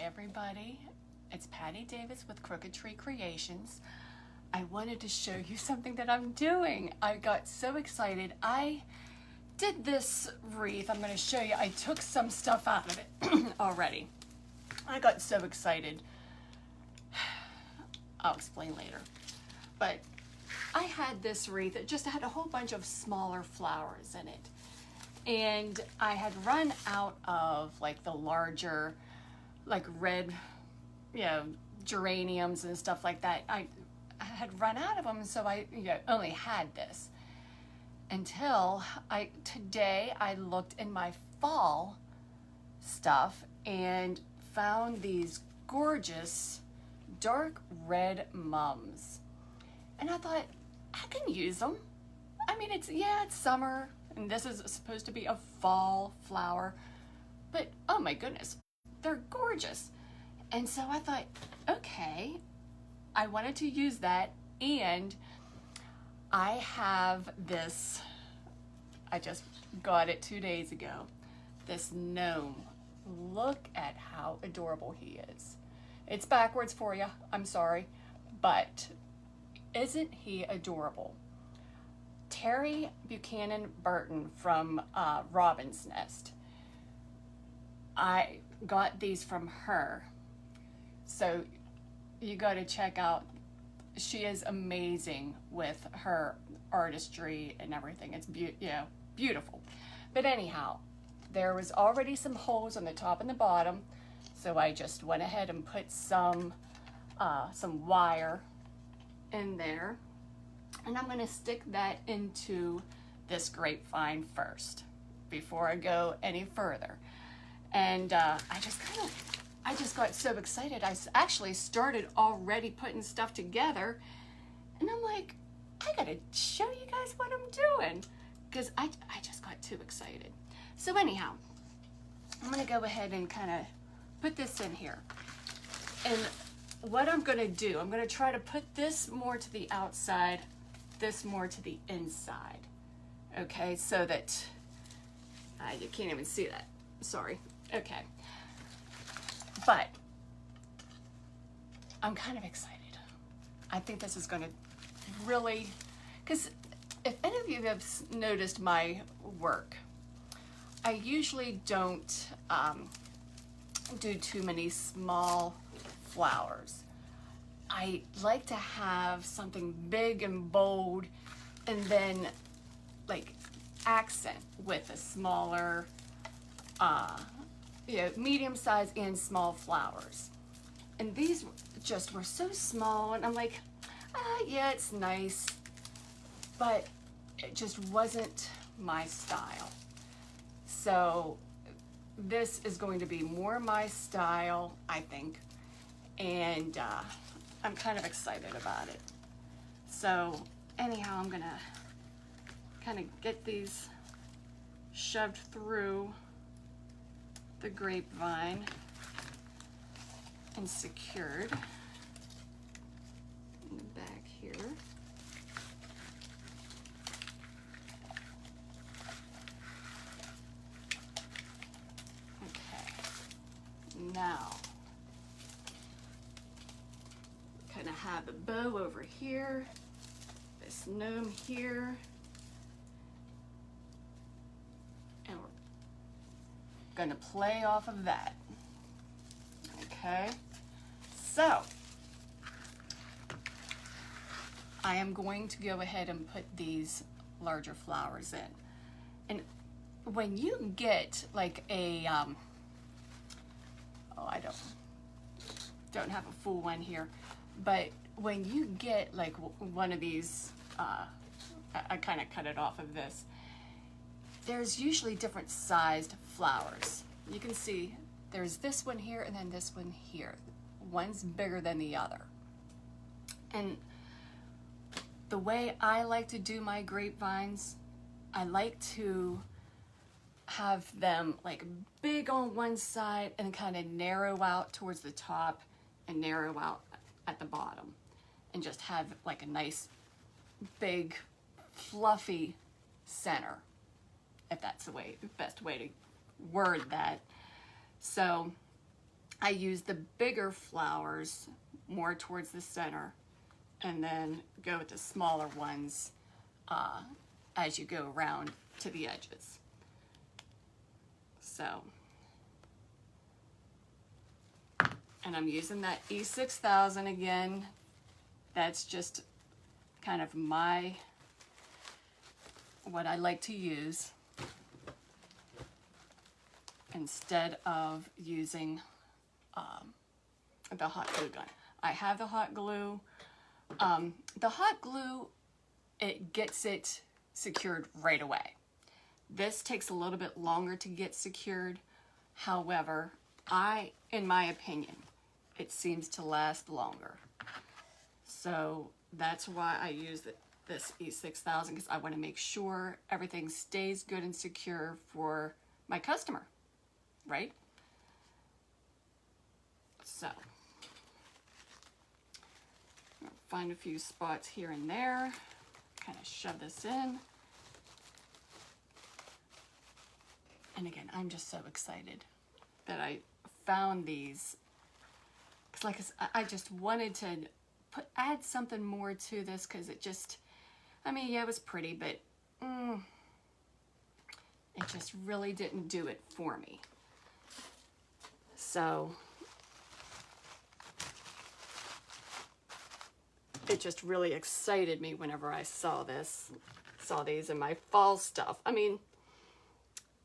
Hi everybody, it's Patty Davis with Crooked Tree Creations. I wanted to show you something that I'm doing. I got so excited. I did this wreath. I'm going to show you. I took some stuff out of it already. I got so excited. I'll explain later. But I had this wreath. It just had a whole bunch of smaller flowers in it. And I had run out of like the larger, like red, geraniums and stuff like that. I had run out of them, so I only had this. Until today I looked in my fall stuff and found these gorgeous dark red mums. And I thought, I can use them. I mean, it's summer, and this is supposed to be a fall flower, but oh my goodness, they're gorgeous. And so I thought, okay, I wanted to use that, and I have this, I just got it 2 days ago, this gnome. Look at how adorable he is. It's backwards for you, I'm sorry, but isn't he adorable? Terry Buchanan Burton from Robin's Nest. I got these from her. So you got to check out, she is amazing with her artistry and everything. It's beautiful. But anyhow, there was already some holes on the top and the bottom, so I just went ahead and put some wire in there, and I'm going to stick that into this grapevine first before I go any further. And I just got so excited. I actually started already putting stuff together, and I'm like, I gotta show you guys what I'm doing, because I just got too excited. So anyhow, I'm gonna go ahead and kind of put this in here. And what I'm gonna do, I'm gonna try to put this more to the outside, this more to the inside. Okay, so that, you can't even see that, sorry. Okay. But I'm kind of excited. I think this is going to really, because if any of you have noticed my work, I usually don't do too many small flowers. I like to have something big and bold, and then like accent with a smaller medium size and small flowers. And these just were so small, and I'm like, yeah, it's nice, but it just wasn't my style. So this is going to be more my style, I think, and I'm kind of excited about it. So anyhow, I'm gonna kind of get these shoved through the grapevine and secured in the back here. Okay, now kind of have a bow over here, this gnome here, and we're gonna play off of that. Okay, so I am going to go ahead and put these larger flowers in. And when you get like a I don't have a full one here, but when you get like one of these, I kind of cut it off of this, there's usually different sized flowers. You can see there's this one here and then this one here. One's bigger than the other. And the way I like to do my grapevines, I like to have them like big on one side and kind of narrow out towards the top and narrow out at the bottom, and just have like a nice big fluffy center, if that's the best way to word that. So I use the bigger flowers more towards the center, and then go with the smaller ones as you go around to the edges. So, and I'm using that E6000 again. That's just kind of what I like to use instead of using the hot glue gun. I have the hot glue. The hot glue, it gets it secured right away. This takes a little bit longer to get secured. However, in my opinion, it seems to last longer. So that's why I use this E6000, because I want to make sure everything stays good and secure for my customer, right? So, I'll find a few spots here and there, kind of shove this in. And again, I'm just so excited that I found these. Because like I just wanted to add something more to this, because it just, I mean, yeah, it was pretty, but it just really didn't do it for me. So it just really excited me whenever I saw these in my fall stuff. I mean,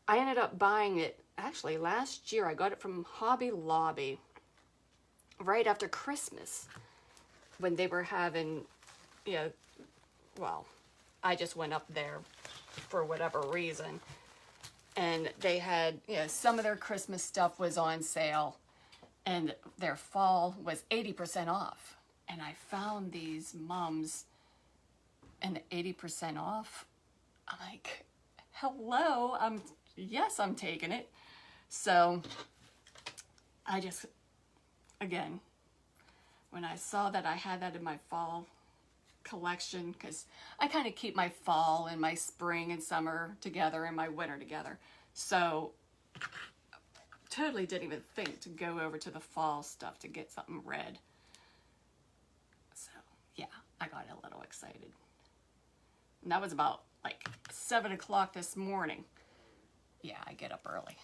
I ended up buying it, actually last year. I got it from Hobby Lobby right after Christmas, when they were having, well, I just went up there for whatever reason, and they had, some of their Christmas stuff was on sale, and their fall was 80% off. And I found these mums and 80% off. I'm like, hello, yes, I'm taking it. So I just, again, when I saw that I had that in my fall collection, because I kind of keep my fall and my spring and summer together and my winter together. So totally didn't even think to go over to the fall stuff to get something red. So yeah, I got a little excited. And that was about like 7 o'clock this morning. Yeah, I get up early.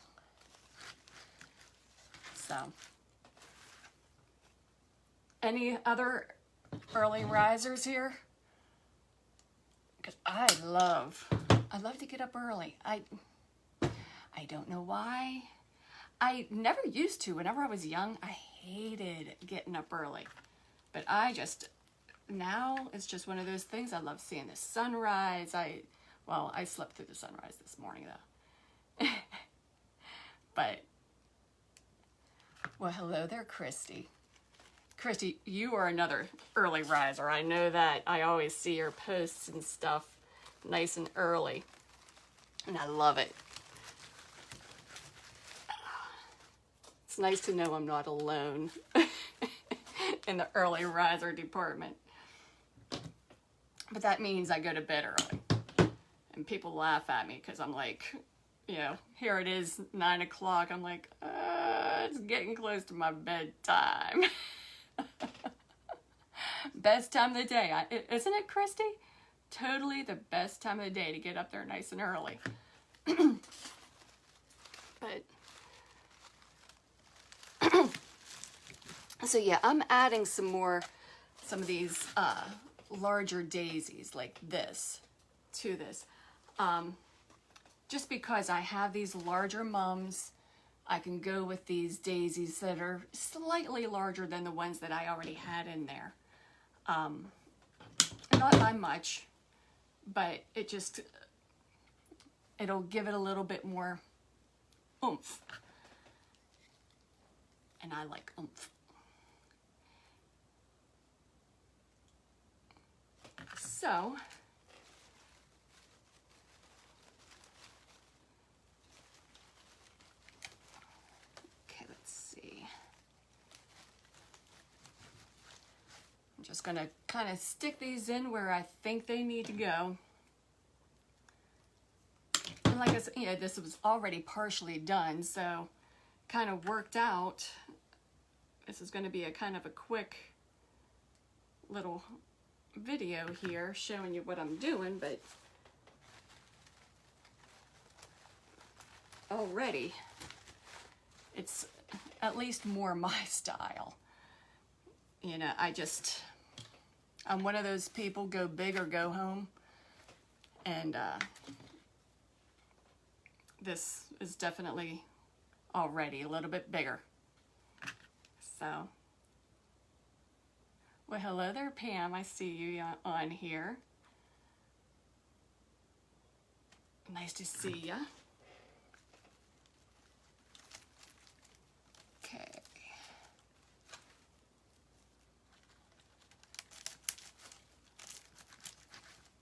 So, any other early risers here? Because I love to get up early. I don't know why. I never used to. Whenever I was young, I hated getting up early. But now it's just one of those things. I love seeing the sunrise. I slept through the sunrise this morning though. But, well, hello there, Christy. Christy, you are another early riser. I know that. I always see your posts and stuff nice and early. And I love it. It's nice to know I'm not alone in the early riser department. But that means I go to bed early. And people laugh at me because I'm like, here it is, 9 o'clock. I'm like, it's getting close to my bedtime. Best time of the day, isn't it, Christy? Totally the best time of the day to get up there nice and early. But so yeah, I'm adding some of these larger daisies like this to this. Just because I have these larger mums, I can go with these daisies that are slightly larger than the ones that I already had in there. Not by much, but it'll give it a little bit more oomph. And I like oomph. So, okay, let's see. I'm just gonna kind of stick these in where I think they need to go. And like I said, this was already partially done, so kind of worked out this is going to be a kind of a quick little video here showing you what I'm doing, but already it's at least more my style. You know, I'm one of those people, go big or go home, and this is definitely already a little bit bigger. So, well, hello there, Pam. I see you on here. Nice to see ya. Okay.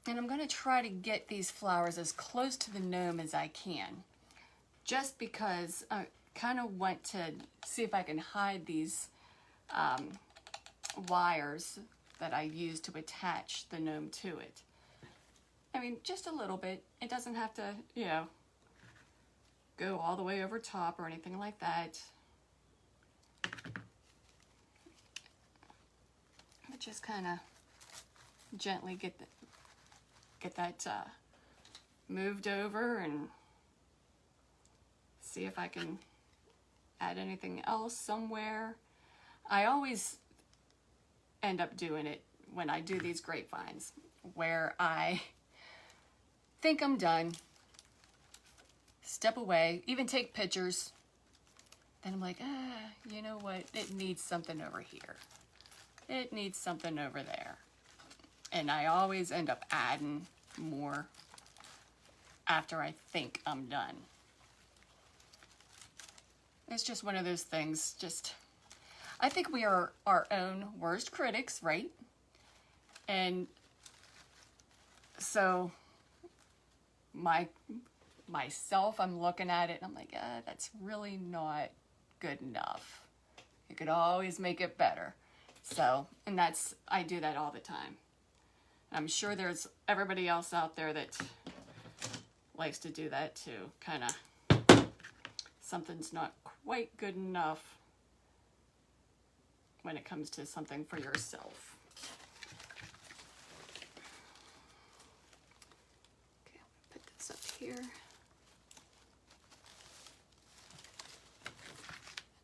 And I'm going to try to get these flowers as close to the gnome as I can, just because I kind of want to see if I can hide these wires that I use to attach the gnome to it. I mean, just a little bit. It doesn't have to, you know, go all the way over top or anything like that. But just kind of gently get that moved over and see if I can add anything else somewhere. I always end up doing it when I do these grapevines, where I think I'm done, step away, even take pictures, then I'm like, you know what, it needs something over here. It needs something over there. And I always end up adding more after I think I'm done. It's just one of those things, I think we are our own worst critics, right? And so myself, I'm looking at it and I'm like, that's really not good enough. You could always make it better. So, and I do that all the time. I'm sure there's everybody else out there that likes to do that too. Kind of, something's not quite good enough when it comes to something for yourself. Okay, I'm gonna put this up here.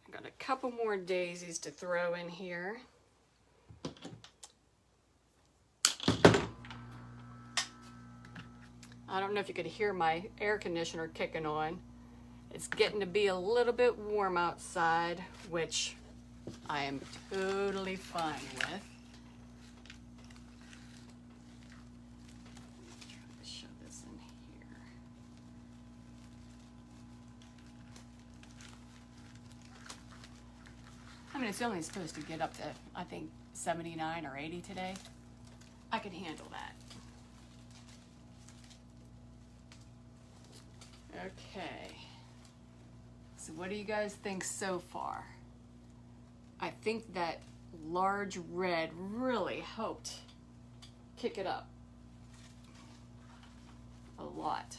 I've got a couple more daisies to throw in here. I don't know if you could hear my air conditioner kicking on. It's getting to be a little bit warm outside, which I am totally fine with. Try to shove this in here. I mean, it's only supposed to get up to, I think, 79 or 80 today. I can handle that. Okay, so what do you guys think so far? I think that large red really helped kick it up a lot.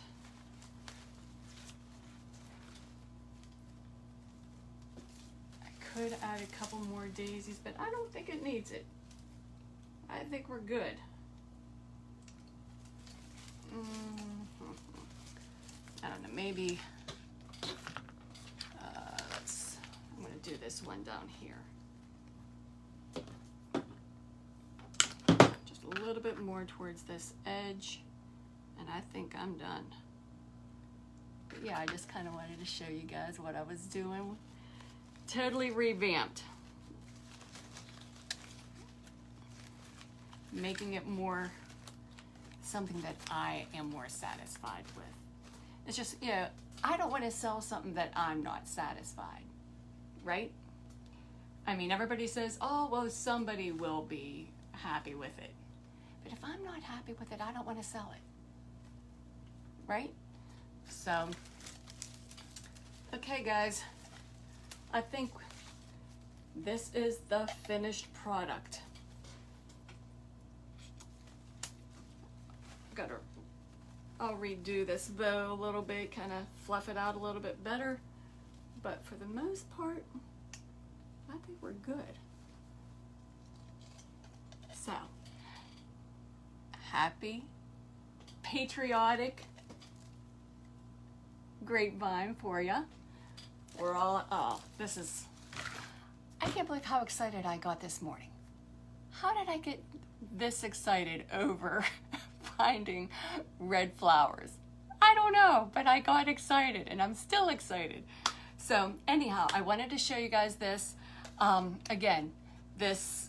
I could add a couple more daisies, but I don't think it needs it. I think we're good. I don't know, maybe, I'm going to do this one down here. Just a little bit more towards this edge, and I think I'm done. But yeah, I just kind of wanted to show you guys what I was doing. Totally revamped. Making it more something that I am more satisfied with. It's just, you know, I don't want to sell something that I'm not satisfied, right? I mean, everybody says, oh, well, somebody will be happy with it. But if I'm not happy with it, I don't want to sell it, right? So, okay, guys, I think this is the finished product. I'll redo this bow a little bit, kind of fluff it out a little bit better. But for the most part, I think we're good. happy, patriotic grapevine for you. We're all, oh, this is, I can't believe how excited I got this morning. How did I get this excited over finding red flowers? I don't know, but I got excited and I'm still excited. So anyhow, I wanted to show you guys this. Again, this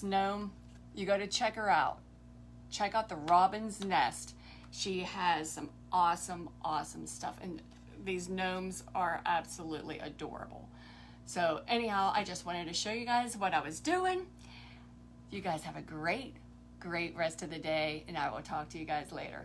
gnome, you got to check her out. Check out the Robin's Nest. She has some awesome, awesome stuff. And these gnomes are absolutely adorable. So anyhow, I just wanted to show you guys what I was doing. You guys have a great, great rest of the day, and I will talk to you guys later.